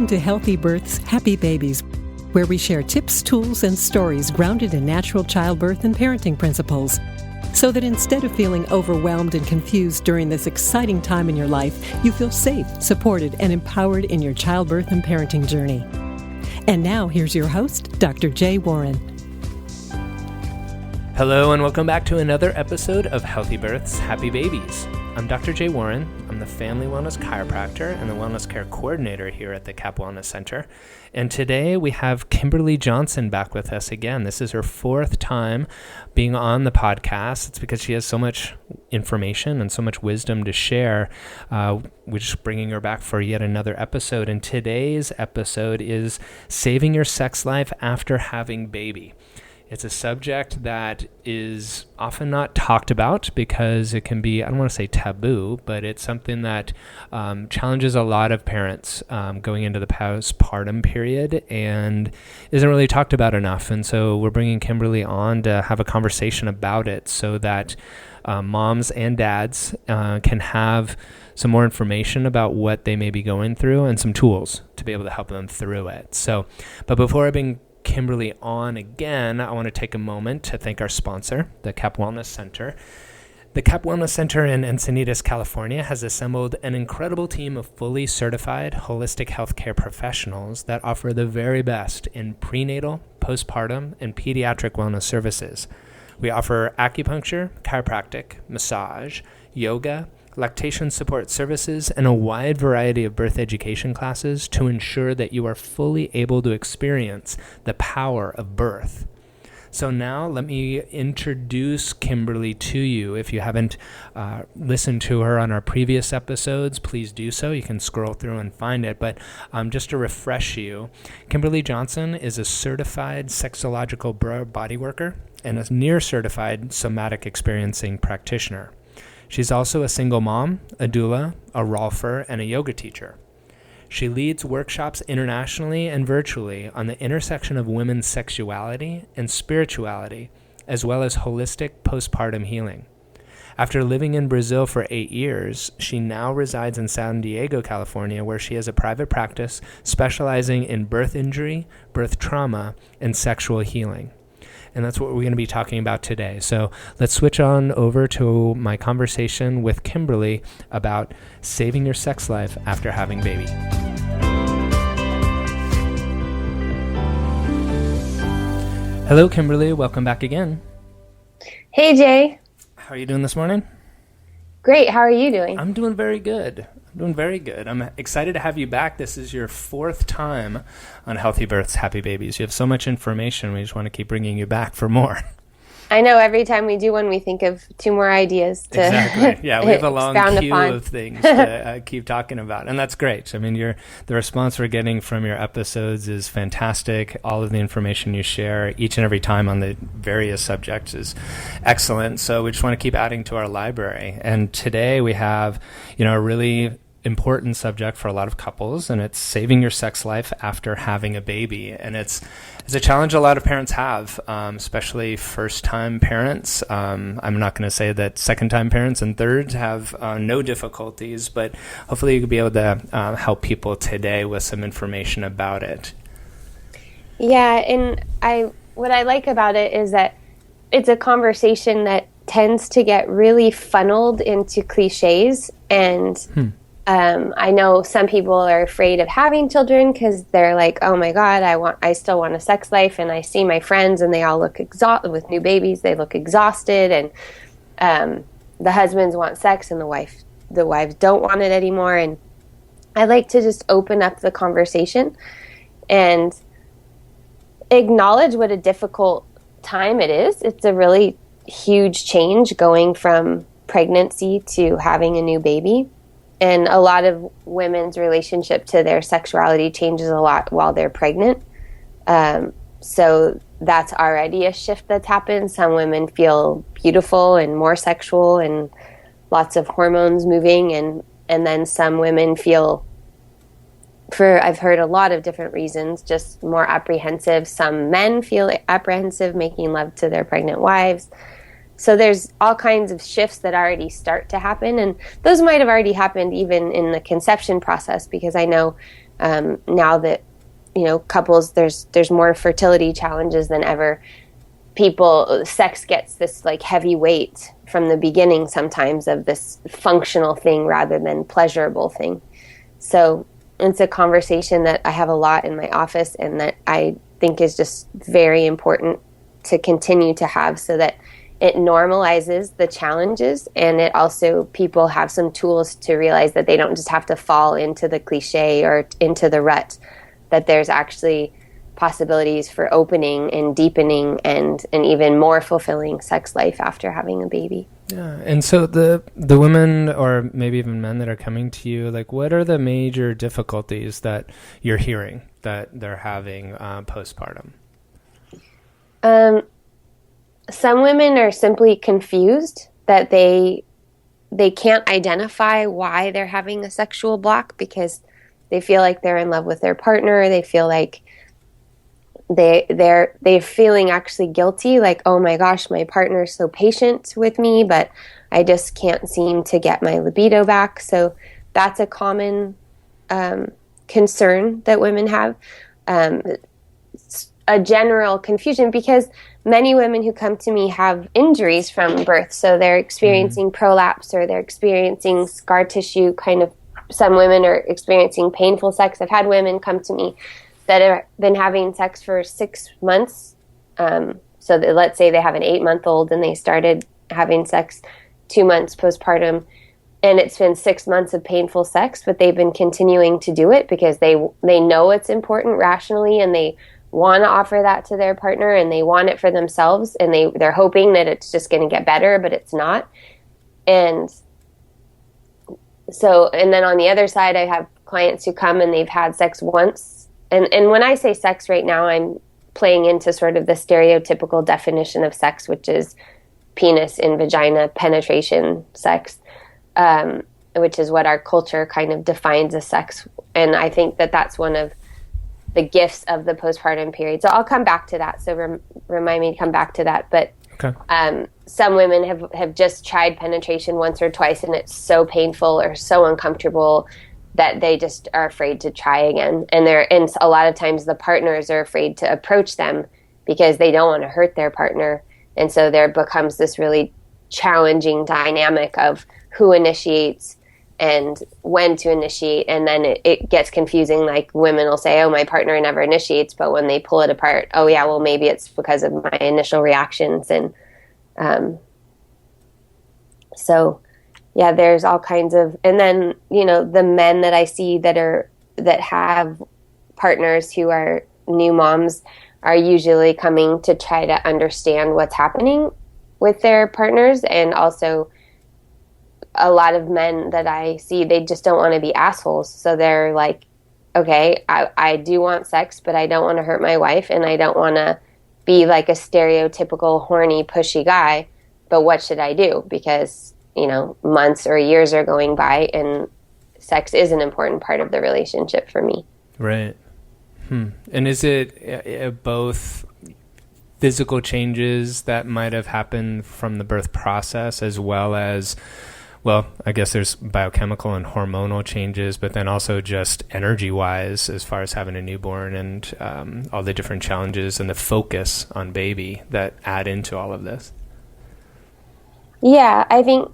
Welcome to Healthy Births, Happy Babies, where we share tips, tools, and stories grounded in natural childbirth and parenting principles, so that instead of feeling overwhelmed and confused during this exciting time in your life, you feel safe, supported, and empowered in your childbirth and parenting journey. And now, here's your host, Dr. Jay Warren. Hello, and welcome back to another episode of Healthy Births, Happy Babies. I'm Dr. Jay Warren. I'm the Family Wellness Chiropractor and the Wellness Care Coordinator here at the CAP Wellness Center. And today we have Kimberly Johnson back with us again. This is her fourth time being on the podcast. It's because she has so much information and so much wisdom to share. We're just bringing her back for yet another episode. And today's episode is Saving Your Sex Life After Having Baby. It's a subject that is often not talked about because it can be, I don't want to say taboo, but it's something that challenges a lot of parents going into the postpartum period and isn't really talked about enough. And so we're bringing Kimberly on to have a conversation about it so that moms and dads can have some more information about what they may be going through and some tools to be able to help them through it. So, but before I bring Kimberly on again, I want to take a moment to thank our sponsor, the CAP Wellness Center. The CAP Wellness Center in Encinitas, California has assembled an incredible team of fully certified holistic healthcare professionals that offer the very best in prenatal, postpartum, and pediatric wellness services. We offer acupuncture, chiropractic, massage, yoga, lactation support services, and a wide variety of birth education classes to ensure that you are fully able to experience the power of birth. So now let me introduce Kimberly to you. If you haven't listened to her on our previous episodes, please do so. You can scroll through and find it. But just to refresh you, Kimberly Johnson is a certified sexological bodyworker and a near-certified somatic experiencing practitioner. She's also a single mom, a doula, a Rolfer, and a yoga teacher. She leads workshops internationally and virtually on the intersection of women's sexuality and spirituality, as well as holistic postpartum healing. After living in Brazil for 8 years, she now resides in San Diego, California, where she has a private practice specializing in birth injury, birth trauma, and sexual healing. And that's what we're going to be talking about today. So let's switch on over to my conversation with Kimberly about saving your sex life after having baby. Hello, Kimberly. Welcome back again. Hey, Jay. How are you doing this morning? Great. How are you doing? I'm doing very good. I'm excited to have you back. This is your fourth time on Healthy Births, Happy Babies. You have so much information. We just want to keep bringing you back for more. I know. Every time we do one, we think of 2 more ideas to exactly. Yeah, we have a long queue upon. of things to keep talking about, and that's great. I mean, the response we're getting from your episodes is fantastic. All of the information you share each and every time on the various subjects is excellent. So we just want to keep adding to our library. And today we have, a really important subject for a lot of couples, and it's saving your sex life after having a baby. And it's a challenge a lot of parents have, especially first-time parents. I'm not going to say that second-time parents and thirds have no difficulties, but hopefully you could be able to help people today with some information about it. Yeah, and what I like about it is that it's a conversation that tends to get really funneled into cliches, and I know some people are afraid of having children because they're like, oh my God, I still want a sex life. And I see my friends and they all look exhausted with new babies. They look exhausted, and the husbands want sex and the wives don't want it anymore. And I like to just open up the conversation and acknowledge what a difficult time it is. It's a really huge change going from pregnancy to having a new baby. And a lot of women's relationship to their sexuality changes a lot while they're pregnant. So that's already a shift that's happened. Some women feel beautiful and more sexual and lots of hormones moving. And then some women feel, I've heard a lot of different reasons, just more apprehensive. Some men feel apprehensive making love to their pregnant wives. So there's all kinds of shifts that already start to happen, and those might have already happened even in the conception process, because I know now that, couples, there's more fertility challenges than ever. Sex gets this like heavy weight from the beginning sometimes of this functional thing rather than pleasurable thing. So it's a conversation that I have a lot in my office, and that I think is just very important to continue to have, so that it normalizes the challenges, and it also, people have some tools to realize that they don't just have to fall into the cliche or into the rut, that there's actually possibilities for opening and deepening and an even more fulfilling sex life after having a baby. Yeah. And so the women, or maybe even men that are coming to you, like, what are the major difficulties that you're hearing that they're having postpartum? Some women are simply confused that they can't identify why they're having a sexual block, because they feel like they're in love with their partner. They feel like they're feeling actually guilty, like, oh my gosh, my partner's so patient with me, but I just can't seem to get my libido back. So that's a common concern that women have. A general confusion, because many women who come to me have injuries from birth. So they're experiencing prolapse, or they're experiencing scar tissue. Some women are experiencing painful sex. I've had women come to me that have been having sex for 6 months. So that, let's say they have an 8-month-old and they started having sex 2 months postpartum, and it's been 6 months of painful sex, but they've been continuing to do it because they know it's important rationally, and they want to offer that to their partner, and they want it for themselves, and they're hoping that it's just going to get better, but it's not. And so, and then on the other side, I have clients who come and they've had sex once. And when I say sex right now, I'm playing into sort of the stereotypical definition of sex, which is penis in vagina penetration sex, which is what our culture kind of defines as sex. And I think that that's one of the gifts of the postpartum period. So I'll come back to that. So remind me to come back to that. But okay. Some women have just tried penetration once or twice, and it's so painful or so uncomfortable that they just are afraid to try again. And a lot of times the partners are afraid to approach them because they don't want to hurt their partner. And so there becomes this really challenging dynamic of who initiates and when to initiate. And then it gets confusing. Like, women will say, oh, my partner never initiates. But when they pull it apart, oh yeah, well, maybe it's because of my initial reactions. And so yeah, there's all kinds of, and then, the men that I see that have partners who are new moms are usually coming to try to understand what's happening with their partners. And also a lot of men that I see, they just don't want to be assholes. So they're like, okay, I do want sex, but I don't want to hurt my wife, and I don't want to be like a stereotypical horny, pushy guy. But what should I do? Because, months or years are going by, and sex is an important part of the relationship for me. Right. And is it both physical changes that might have happened from the birth process, as well as, well, I guess there's biochemical and hormonal changes, but then also just energy-wise, as far as having a newborn and all the different challenges and the focus on baby that add into all of this? Yeah, I think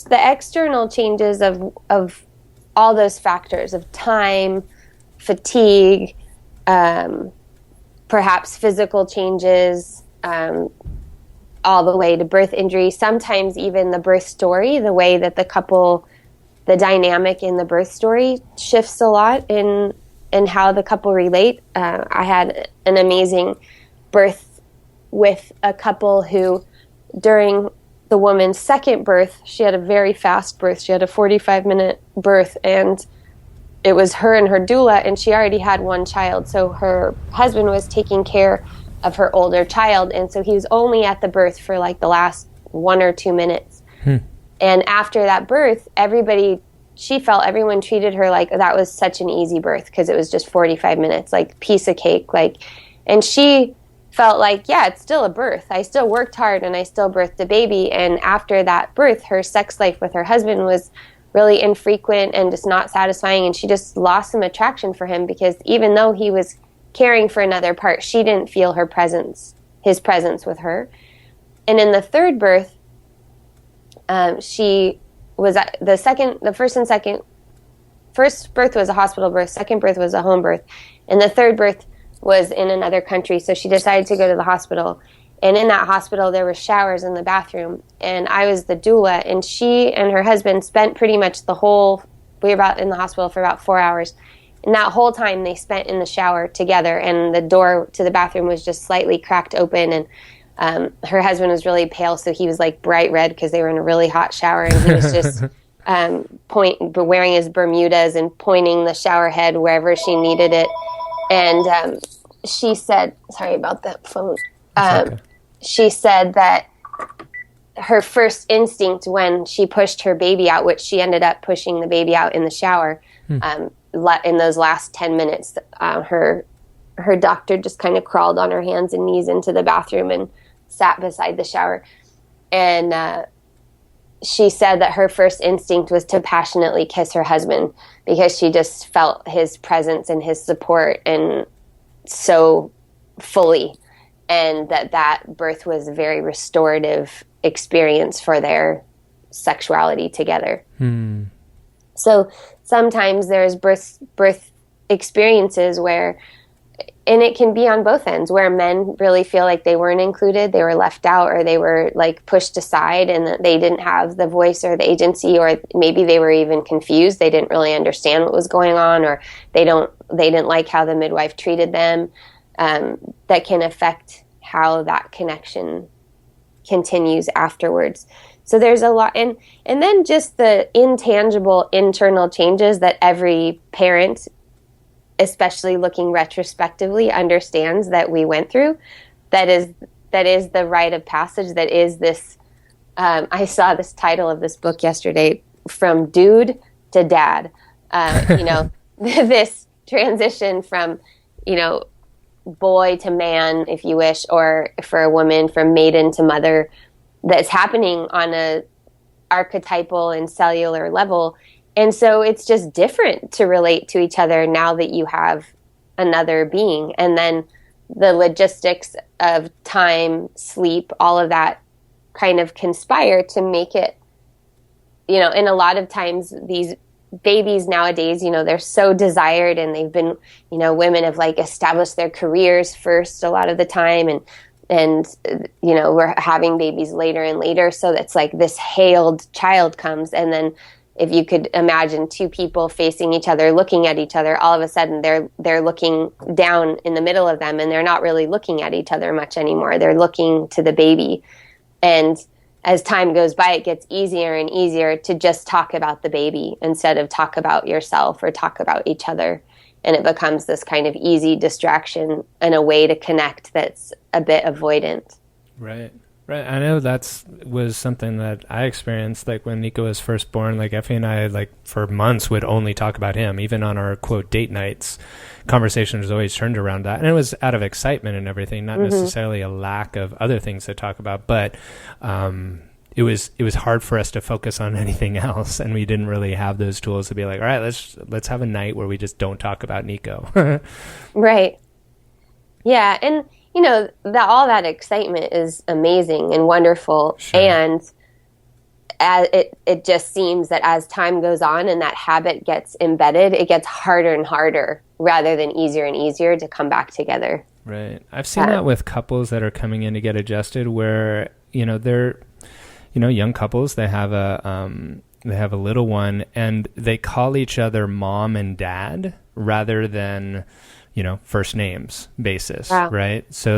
the external changes of all those factors of time, fatigue, perhaps physical changes, all the way to birth injury, sometimes even the birth story, the way that the dynamic in the birth story shifts a lot in how the couple relate. I had an amazing birth with a couple who, during the woman's second birth, she had a very fast birth. She had a 45-minute birth, and it was her and her doula, and she already had one child. So her husband was taking care of her older child, and so he was only at the birth for like the last 1 or 2 minutes. And after that birth, she felt everyone treated her like that was such an easy birth, because it was just 45 minutes, like piece of cake. And she felt like, yeah, it's still a birth. I still worked hard and I still birthed a baby. And after that birth, her sex life with her husband was really infrequent and just not satisfying. And she just lost some attraction for him because even though he was caring for another part, she didn't feel his presence with her. And in the third birth, she was first birth was a hospital birth, second birth was a home birth, and the third birth was in another country. So she decided to go to the hospital. And in that hospital, there were showers in the bathroom. And I was the doula, and she and her husband spent pretty much we were about in the hospital for about 4 hours. And that whole time they spent in the shower together, and the door to the bathroom was just slightly cracked open. And her husband was really pale, so he was like bright red because they were in a really hot shower. And he was just wearing his Bermudas and pointing the shower head wherever she needed it. And she said, sorry about that phone. Okay. She said that her first instinct when she pushed her baby out, which she ended up pushing the baby out in the shower, in those last 10 minutes, her doctor just kind of crawled on her hands and knees into the bathroom and sat beside the shower. And she said that her first instinct was to passionately kiss her husband because she just felt his presence and his support and so fully, and that birth was a very restorative experience for their sexuality together. So sometimes there's birth experiences where, and it can be on both ends, where men really feel like they weren't included, they were left out, or they were like pushed aside and that they didn't have the voice or the agency, or maybe they were even confused. They didn't really understand what was going on, or they didn't like how the midwife treated them. That can affect how that connection continues afterwards. So there's a lot, and then just the intangible internal changes that every parent, especially looking retrospectively, understands that we went through. That is the rite of passage. That is this. I saw this title of this book yesterday, From Dude to Dad. This transition from, boy to man, if you wish, or for a woman, from maiden to mother, that's happening on a archetypal and cellular level. And so it's just different to relate to each other now that you have another being. And then the logistics of time, sleep, all of that kind of conspire to make it, and a lot of times these babies nowadays, they're so desired, and they've been, women have like established their careers first a lot of the time, and we're having babies later and later. So that's like this hailed child comes, and then if you could imagine two people facing each other, looking at each other, all of a sudden they're looking down in the middle of them, and they're not really looking at each other much anymore. They're looking to the baby. And as time goes by, it gets easier and easier to just talk about the baby instead of talk about yourself or talk about each other. And it becomes this kind of easy distraction and a way to connect that's a bit avoidant. Right. I know was something that I experienced, like when Nico was first born. Like Effie and I, like for months, would only talk about him. Even on our quote date nights, conversation was always turned around that, and it was out of excitement and everything, not necessarily a lack of other things to talk about. But it was hard for us to focus on anything else, and we didn't really have those tools to be like, all right, let's have a night where we just don't talk about Nico. Right. Yeah, and all that excitement is amazing and wonderful. Sure. And it just seems that as time goes on and that habit gets embedded, it gets harder and harder rather than easier and easier to come back together. Right. I've seen that with couples that are coming in to get adjusted, where, they're, young couples, they have a little one, and they call each other mom and dad rather than first names basis. Wow. Right? So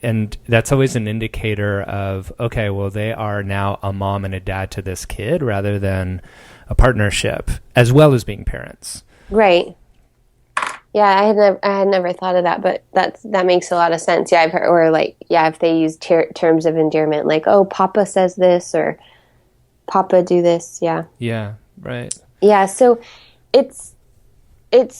and that's always an indicator of, okay, well, they are now a mom and a dad to this kid rather than a partnership, as well as being parents. Right. Yeah, I had never thought of that, but that makes a lot of sense. Yeah, I've heard, or like, if they use terms of endearment, like, oh, Papa says this, or Papa do this. Yeah. Yeah. Right. Yeah. So it's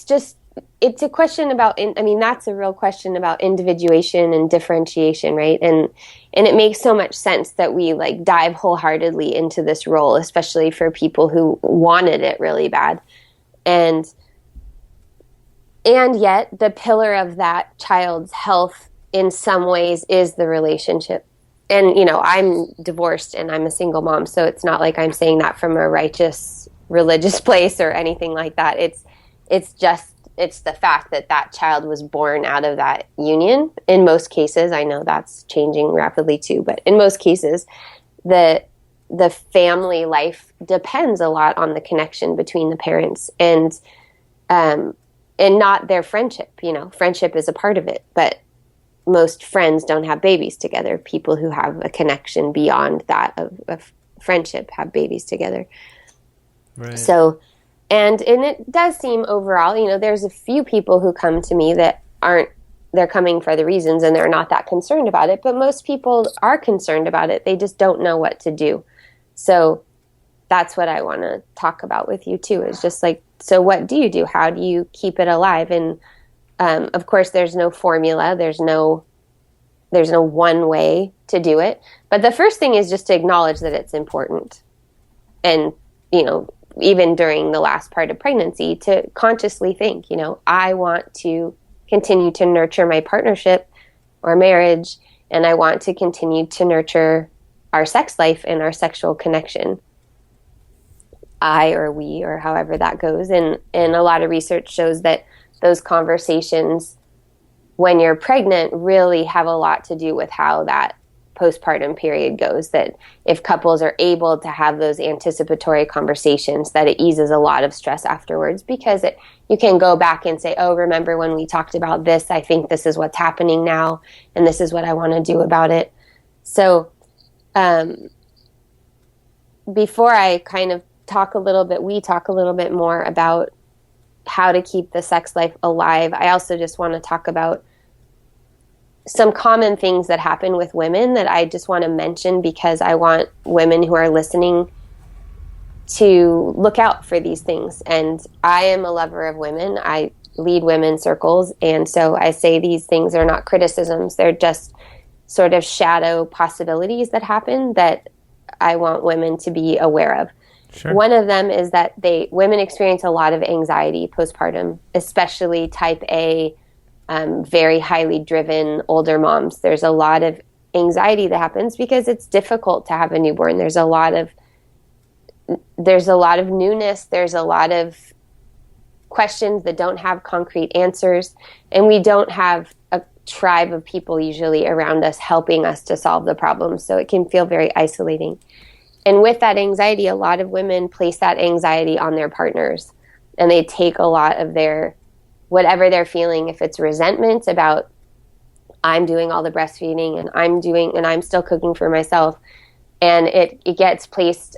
just it's a question about, that's a real question about individuation and differentiation, right? And it makes so much sense that we like dive wholeheartedly into this role, especially for people who wanted it really bad. And yet the pillar of that child's health in some ways is the relationship. And, I'm divorced and I'm a single mom, so it's not like I'm saying that from a righteous religious place or anything like that. It's the fact that child was born out of that union. In most cases, I know that's changing rapidly too, but in most cases, the family life depends a lot on the connection between the parents and not their friendship. Friendship is a part of it, but most friends don't have babies together. People who have a connection beyond that of friendship have babies together. Right. So, and it does seem overall, there's a few people who come to me that they're coming for other reasons and they're not that concerned about it, but most people are concerned about it. They just don't know what to do. So that's what I want to talk about with you too, is just like, so what do you do? How do you keep it alive? And, of course there's no formula. There's no one way to do it. But the first thing is just to acknowledge that it's important. And, even during the last part of pregnancy, to consciously think, I want to continue to nurture my partnership or marriage, and I want to continue to nurture our sex life and our sexual connection. I or we, or however that goes. And a lot of research shows that those conversations when you're pregnant really have a lot to do with how that postpartum period goes, that if couples are able to have those anticipatory conversations, that it eases a lot of stress afterwards, because you can go back and say, oh, remember when we talked about this? I think this is what's happening now, and this is what I want to do about it. So before I kind of talk a little bit more about how to keep the sex life alive, I also just want to talk about some common things that happen with women that I just want to mention, because I want women who are listening to look out for these things. And I am a lover of women. I lead women's circles. And so I say these things are not criticisms. They're just sort of shadow possibilities that happen that I want women to be aware of. Sure. One of them is that women experience a lot of anxiety postpartum, especially type A, very highly driven older moms. There's a lot of anxiety that happens because it's difficult to have a newborn. There's a lot of newness. There's a lot of questions that don't have concrete answers. And we don't have a tribe of people usually around us helping us to solve the problem. So it can feel very isolating. And with that anxiety, a lot of women place that anxiety on their partners, and they take a lot of their whatever they're feeling, if it's resentment about I'm doing all the breastfeeding and I'm still cooking for myself, and it gets placed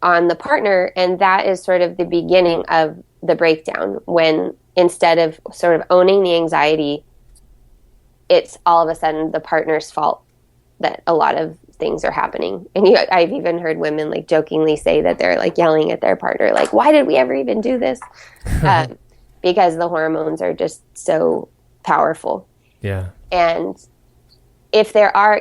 on the partner, and that is sort of the beginning of the breakdown, when instead of sort of owning the anxiety, it's all of a sudden the partner's fault that a lot of things are happening. And I've even heard women like jokingly say that they're like yelling at their partner, like, why did we ever even do this? Because the hormones are just so powerful. Yeah. And if there are,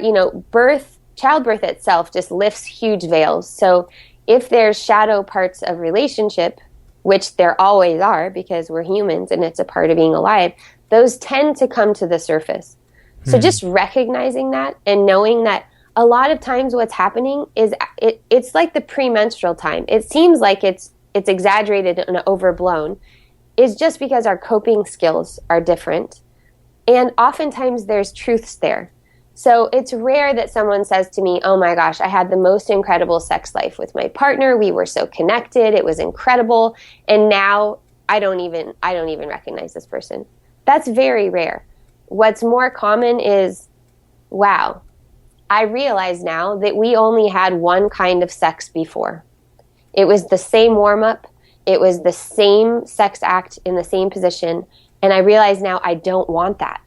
childbirth itself just lifts huge veils. So if there's shadow parts of relationship, which there always are because we're humans and it's a part of being alive, those tend to come to the surface. So just recognizing that and knowing that a lot of times what's happening is it's like the premenstrual time. It seems like it's exaggerated and overblown, is just because our coping skills are different. And oftentimes there's truths there. So it's rare that someone says to me, oh my gosh, I had the most incredible sex life with my partner. We were so connected. It was incredible. And now I don't even recognize this person. That's very rare. What's more common is, wow, I realize now that we only had one kind of sex before. It was the same warm-up. It was the same sex act in the same position. And I realize now I don't want that.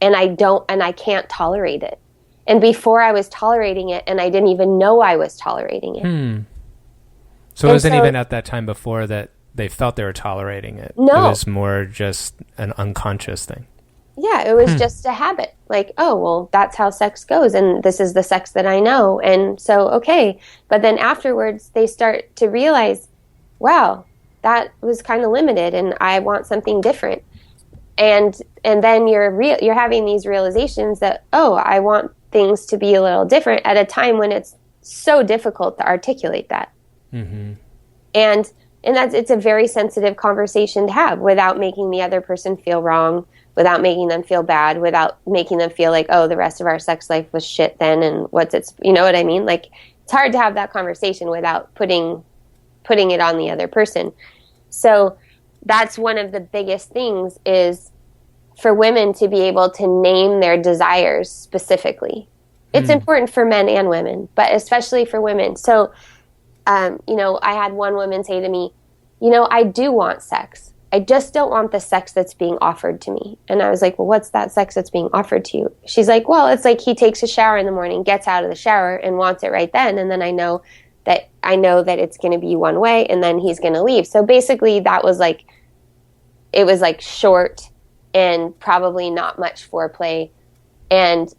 And I can't tolerate it. And before I was tolerating it, and I didn't even know I was tolerating it. So it wasn't even at that time before that they felt they were tolerating it. No. It was more just an unconscious thing. Yeah, it was just a habit. Like, oh, well, that's how sex goes, and this is the sex that I know, and so, okay. But then afterwards, they start to realize, wow, that was kind of limited, and I want something different. And then you're having these realizations that, oh, I want things to be a little different at a time when it's so difficult to articulate that. Mm-hmm. And it's a very sensitive conversation to have without making the other person feel wrong, without making them feel bad, without making them feel like, oh, the rest of our sex life was shit then, and you know what I mean? Like, it's hard to have that conversation without putting it on the other person. So that's one of the biggest things, is for women to be able to name their desires specifically. It's important for men and women, but especially for women. So, I had one woman say to me, I do want sex. I just don't want the sex that's being offered to me. And I was like, well, what's that sex that's being offered to you? She's like, well, it's like he takes a shower in the morning, gets out of the shower, and wants it right then. And then I know that it's going to be one way, and then he's going to leave. So basically that was like, it was like short and probably not much foreplay. And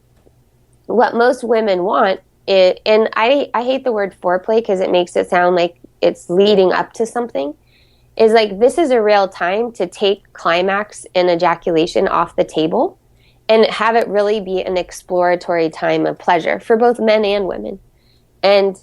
what most women want is, and I hate the word foreplay because it makes it sound like it's leading up to something, is like, this is a real time to take climax and ejaculation off the table and have it really be an exploratory time of pleasure for both men and women. And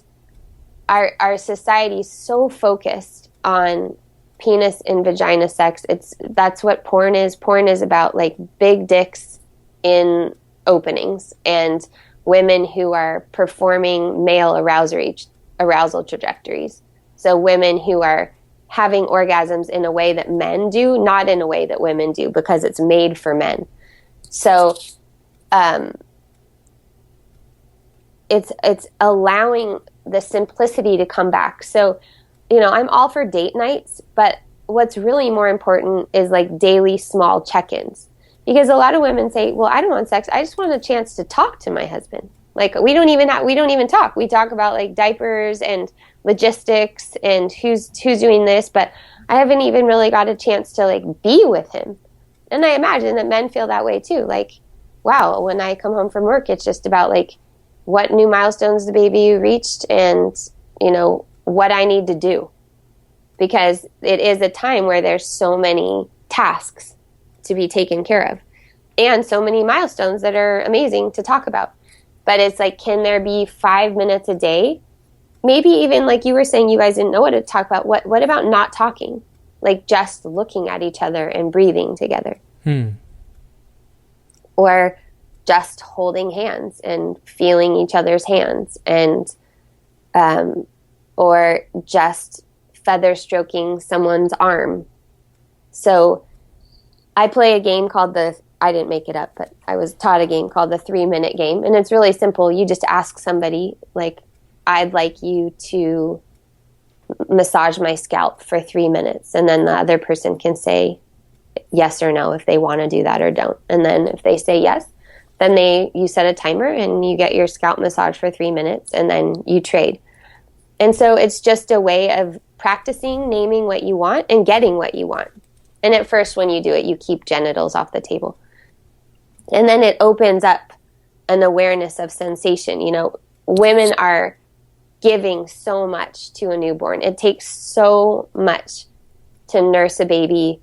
our society is so focused on penis and vagina sex. That's what porn is. Porn is about like big dicks in openings and women who are performing male arousal trajectories. So women who are having orgasms in a way that men do, not in a way that women do, because it's made for men. So it's allowing the simplicity to come back. So, I'm all for date nights, but what's really more important is like daily small check-ins. Because a lot of women say, well, I don't want sex. I just want a chance to talk to my husband. Like, we don't even talk. We talk about like diapers and logistics and who's doing this, but I haven't even really got a chance to like be with him. And I imagine that men feel that way too. Like, wow, when I come home from work, it's just about like what new milestones the baby reached and, what I need to do. Because it is a time where there's so many tasks to be taken care of and so many milestones that are amazing to talk about. But it's like, can there be 5 minutes a day? Maybe even like you were saying, you guys didn't know what to talk about. What about not talking? Like just looking at each other and breathing together. Or just holding hands and feeling each other's hands, and or just feather stroking someone's arm. So I play a game called I didn't make it up, but I was taught a game called the 3-minute game. And it's really simple. You just ask somebody, like, I'd like you to massage my scalp for 3 minutes. And then the other person can say yes or no if they want to do that or don't. And then if they say yes, then you set a timer and you get your scalp massage for 3 minutes, and then you trade. And so it's just a way of practicing naming what you want and getting what you want. And at first, when you do it, you keep genitals off the table. And then it opens up an awareness of sensation. Women are giving so much to a newborn. It takes so much to nurse a baby,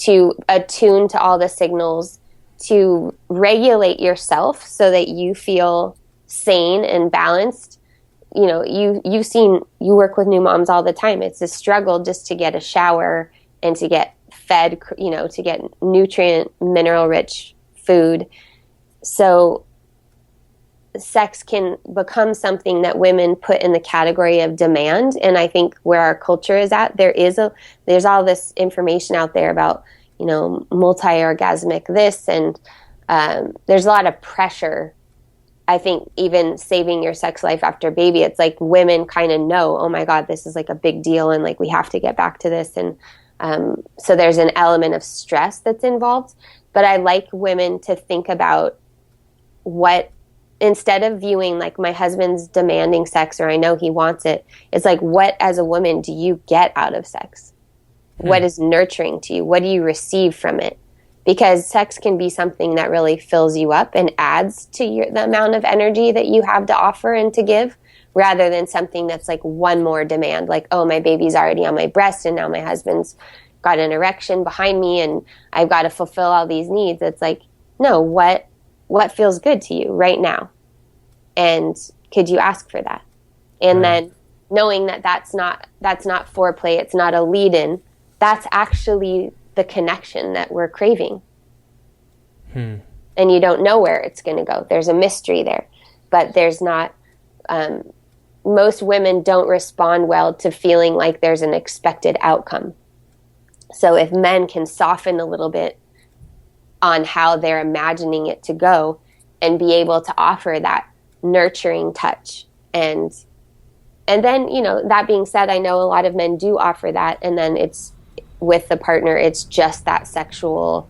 to attune to all the signals, to regulate yourself so that you feel sane and balanced. You work with new moms all the time. It's a struggle just to get a shower and to get fed, to get nutrient, mineral-rich food. So sex can become something that women put in the category of demand. And I think where our culture is at, there's all this information out there about, multi-orgasmic this, and there's a lot of pressure. I think even saving your sex life after baby, it's like women kind of know, oh my God, this is like a big deal, and like we have to get back to this. And so there's an element of stress that's involved. But I like women to think about instead of viewing like my husband's demanding sex or I know he wants it, it's like, what as a woman do you get out of sex? What is nurturing to you? What do you receive from it? Because sex can be something that really fills you up and adds to the amount of energy that you have to offer and to give, rather than something that's like one more demand, like, oh, my baby's already on my breast and now my husband's got an erection behind me and I've got to fulfill all these needs. It's like, no, what feels good to you right now? And could you ask for that? And then knowing that that's not foreplay, it's not a lead-in, that's actually the connection that we're craving. And you don't know where it's going to go. There's a mystery there. But there's not, most women don't respond well to feeling like there's an expected outcome. So if men can soften a little bit on how they're imagining it to go and be able to offer that nurturing touch. And then, that being said, I know a lot of men do offer that, and then it's with the partner, it's just that sexual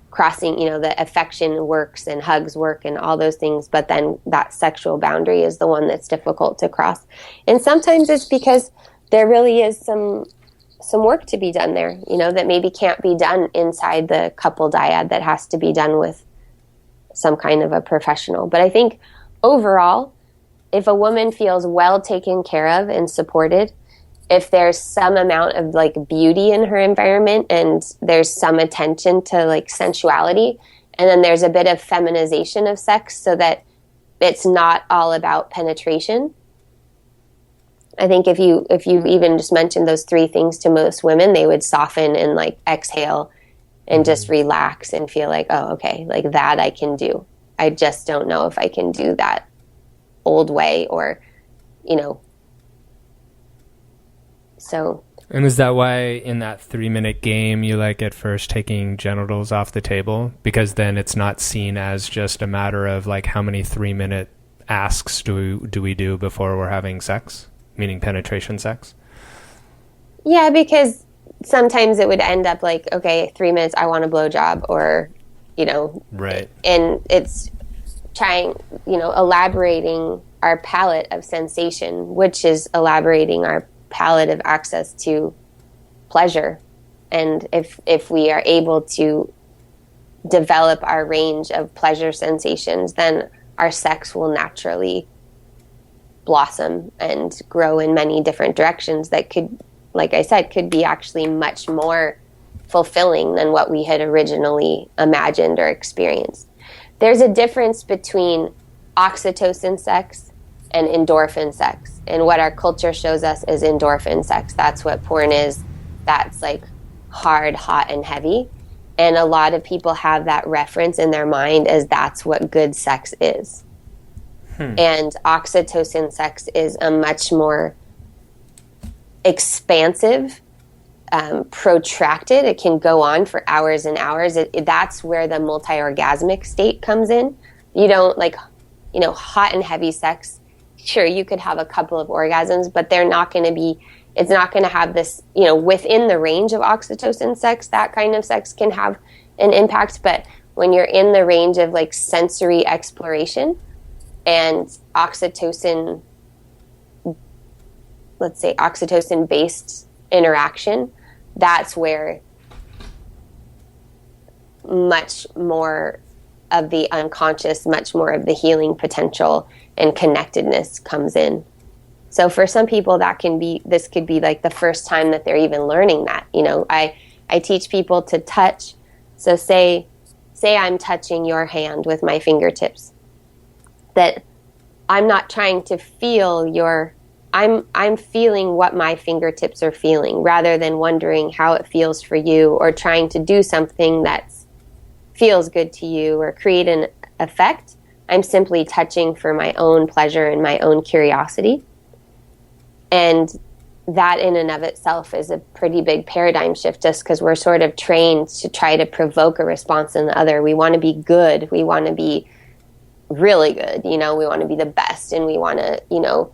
crossing, the affection works and hugs work and all those things, but then that sexual boundary is the one that's difficult to cross. And sometimes it's because there really is some work to be done there, that maybe can't be done inside the couple dyad, that has to be done with some kind of a professional. But I think overall, if a woman feels well taken care of and supported, if there's some amount of like beauty in her environment and there's some attention to like sensuality, and then there's a bit of feminization of sex so that it's not all about penetration. I think if you even just mentioned those three things to most women, they would soften and like exhale and just relax and feel like, oh, okay, like that I can do. I just don't know if I can do that old way, or, so. And is that why in that 3-minute game you like at first taking genitals off the table? Because then it's not seen as just a matter of like how many 3-minute asks do we do before we're having sex, meaning penetration sex? Yeah, because sometimes it would end up like, okay, 3 minutes, I want a blowjob, or, right. And it's trying, elaborating our palette of sensation, which is elaborating our palette of access to pleasure. And if we are able to develop our range of pleasure sensations, then our sex will naturally blossom and grow in many different directions that could, like I said, could be actually much more fulfilling than what we had originally imagined or experienced. There's a difference between oxytocin sex and endorphin sex. And what our culture shows us is endorphin sex. That's what porn is. That's like hard, hot, and heavy. And a lot of people have that reference in their mind as that's what good sex is. And oxytocin sex is a much more expansive, protracted. It can go on for hours and hours. That's where the multi-orgasmic state comes in. You don't hot and heavy sex. Sure, you could have a couple of orgasms, but they're not going to be, it's not going to have this, within the range of oxytocin sex, that kind of sex can have an impact. But when you're in the range of like sensory exploration and oxytocin, let's say oxytocin-based interaction, that's where much more of the unconscious, much more of the healing potential and connectedness comes in. So for some people this could be like the first time that they're even learning that. I teach people to touch. So say I'm touching your hand with my fingertips, that I'm not trying to feel I'm feeling what my fingertips are feeling, rather than wondering how it feels for you or trying to do something that feels good to you or create an effect. I'm simply touching for my own pleasure and my own curiosity. And that in and of itself is a pretty big paradigm shift, just because we're sort of trained to try to provoke a response in the other. We want to be good. We want to be really good. We want to be the best. And we want to,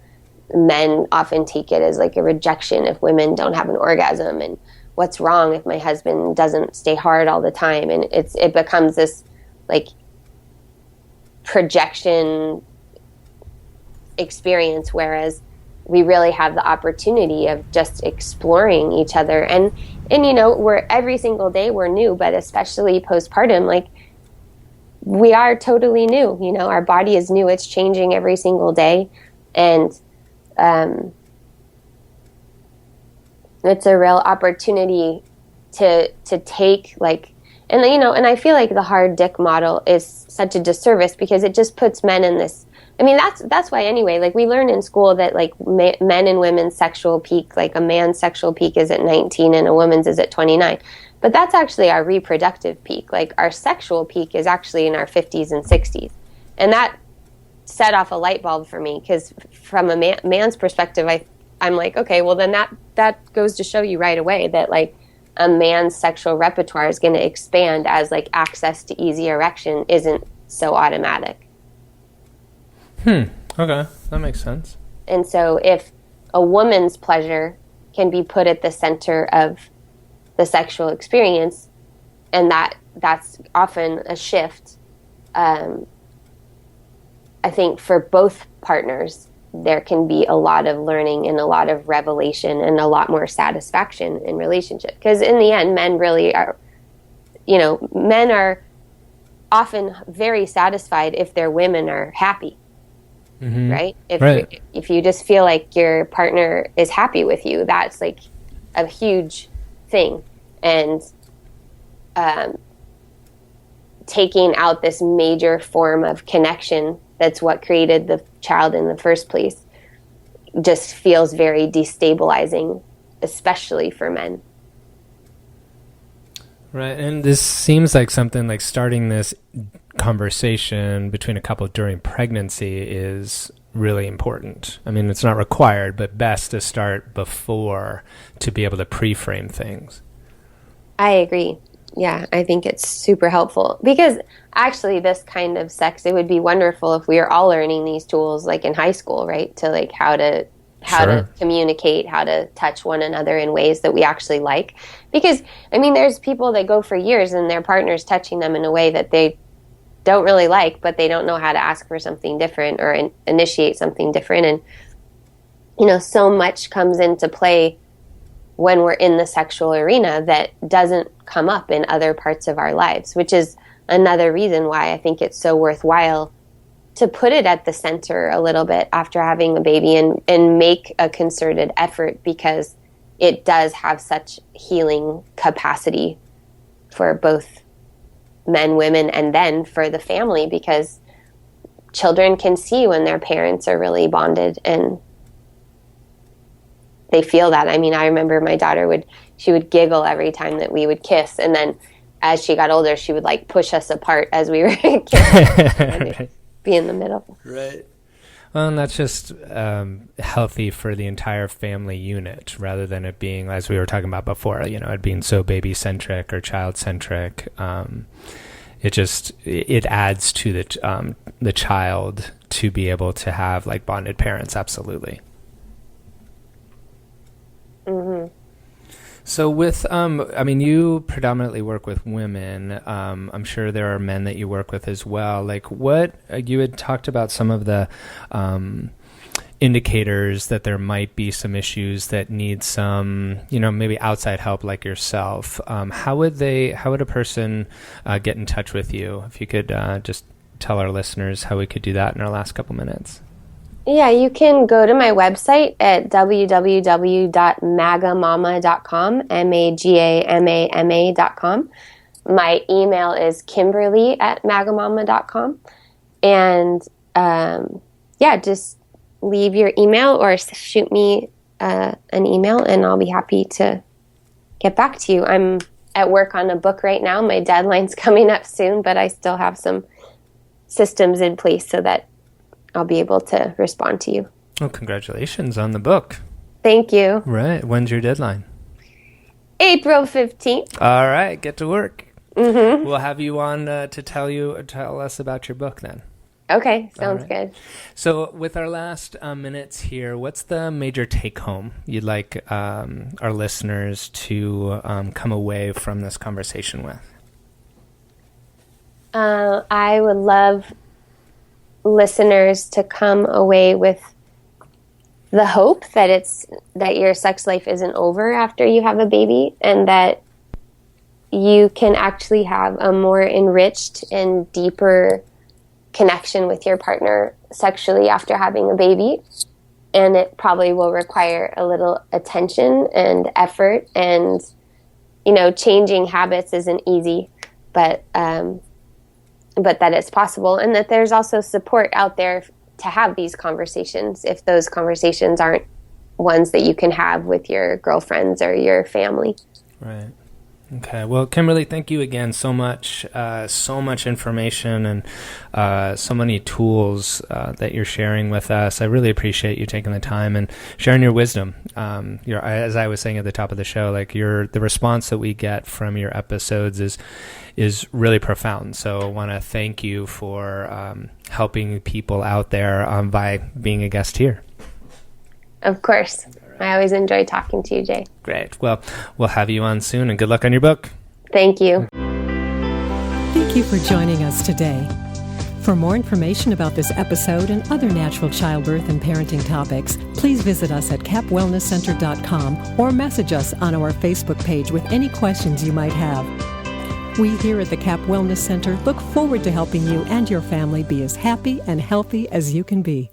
men often take it as like a rejection if women don't have an orgasm, and what's wrong if my husband doesn't stay hard all the time. And it becomes this like projection experience, whereas we really have the opportunity of just exploring each other. And we're every single day we're new, but especially postpartum, like we are totally new. Our body is new. It's changing every single day. And it's a real opportunity to take and I feel like the hard dick model is such a disservice because it just puts men in this. I mean, that's why anyway, like we learn in school that like men and women's sexual peak, like a man's sexual peak is at 19 and a woman's is at 29. But that's actually our reproductive peak. Like our sexual peak is actually in our 50s and 60s. And that set off a light bulb for me because from a man's perspective, I'm like, okay, well then that goes to show you right away that like a man's sexual repertoire is going to expand as like access to easy erection isn't so automatic. Okay, that makes sense. And so if a woman's pleasure can be put at the center of the sexual experience, and that's often a shift, I think for both partners, there can be a lot of learning and a lot of revelation and a lot more satisfaction in relationship. Because in the end, men really are, men are often very satisfied if their women are happy. Mm-hmm. Right? If you just feel like your partner is happy with you, that's like a huge thing. And taking out this major form of connection that's what created the child in the first place just feels very destabilizing, especially for men. Right, and this seems like something like starting this conversation between a couple during pregnancy is really important. I mean, it's not required, but best to start before to be able to pre-frame things. I agree. Yeah, I think it's super helpful because actually this kind of sex, it would be wonderful if we were all learning these tools like in high school, right? To like how to communicate, how to touch one another in ways that we actually like. Because, I mean, there's people that go for years and their partner's touching them in a way that they don't really like, but they don't know how to ask for something different or initiate something different. And, so much comes into play when we're in the sexual arena that doesn't come up in other parts of our lives, which is another reason why I think it's so worthwhile to put it at the center a little bit after having a baby and make a concerted effort because it does have such healing capacity for both men, women, and then for the family because children can see when their parents are really bonded and they feel that. I mean, I remember my daughter would giggle every time that we would kiss, and then as she got older, she would like push us apart as we were kissing, be in the middle. Right. Well, and that's just healthy for the entire family unit, rather than it being, as we were talking about before, it being so baby-centric or child-centric. It adds to the child to be able to have like bonded parents. Absolutely. Mm-hmm. So with, you predominantly work with women. I'm sure there are men that you work with as well. Like what, you had talked about some of the indicators that there might be some issues that need some, maybe outside help like yourself. How would a person get in touch with you? If you could just tell our listeners how we could do that in our last couple minutes. Yeah, you can go to my website at www.magamama.com, magamama.com. My email is kimberly@magamama.com. And just leave your email or shoot me an email and I'll be happy to get back to you. I'm at work on a book right now. My deadline's coming up soon, but I still have some systems in place so that I'll be able to respond to you. Well, congratulations on the book. Thank you. Right. When's your deadline? April 15th. All right. Get to work. Mm-hmm. We'll have you on to tell us about your book then. Okay. Sounds good. So with our last minutes here, what's the major take home you'd like our listeners to come away from this conversation with? I would love listeners to come away with the hope that your sex life isn't over after you have a baby, and that you can actually have a more enriched and deeper connection with your partner sexually after having a baby. And it probably will require a little attention and effort, and, changing habits isn't easy, but that it's possible, and that there's also support out there to have these conversations if those conversations aren't ones that you can have with your girlfriends or your family. Right. Okay. Well, Kimberly, thank you again so much. So much information and so many tools that you're sharing with us. I really appreciate you taking the time and sharing your wisdom. As I was saying at the top of the show, the response that we get from your episodes is really profound. So I want to thank you for helping people out there by being a guest here. Of course. I always enjoy talking to you, Jay. Great. Well, we'll have you on soon, and good luck on your book. Thank you. Thank you for joining us today. For more information about this episode and other natural childbirth and parenting topics, please visit us at capwellnesscenter.com or message us on our Facebook page with any questions you might have. We here at the Cap Wellness Center look forward to helping you and your family be as happy and healthy as you can be.